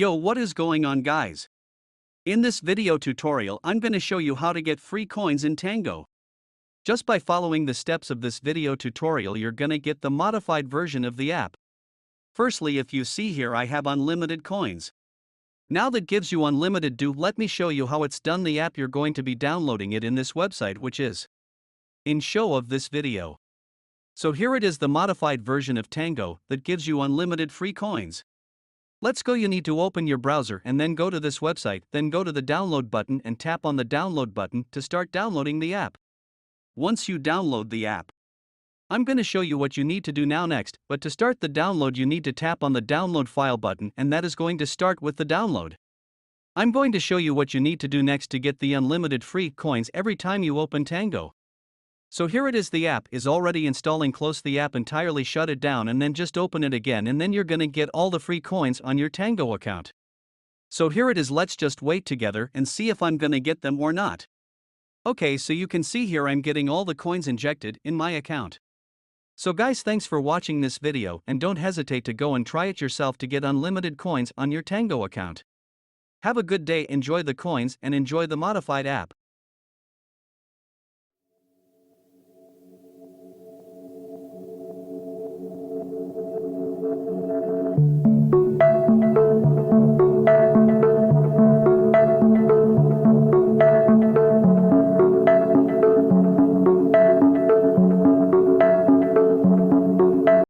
Yo, what is going on, guys? In this video tutorial, I'm gonna show you how to get free coins in Tango. Just by following the steps of this video tutorial, you're gonna get the modified version of the app. Firstly, if you see here, I have unlimited coins. Now that gives you unlimited let me show you how it's done. The app, you're going to be downloading it in this website, which is in show of this video. So here it is, the modified version of Tango that gives you unlimited free coins. Let's go. You need to open your browser and then go to this website, then go to the download button and tap on the download button to start downloading the app. Once you download the app, I'm going to show you what you need to do now next, but to start the download you need to tap on the download file button, and that is going to start with the download. I'm going to show you what you need to do next to get the unlimited free coins every time you open Tango. So here it is, the app is already installing. Close the app entirely, shut it down, and then just open it again, and then you're gonna get all the free coins on your Tango account. So here it is, let's just wait together and see if I'm gonna get them or not. Okay, so you can see here I'm getting all the coins injected in my account. So guys, thanks for watching this video, and don't hesitate to go and try it yourself to get unlimited coins on your Tango account. Have a good day, enjoy the coins and enjoy the modified app.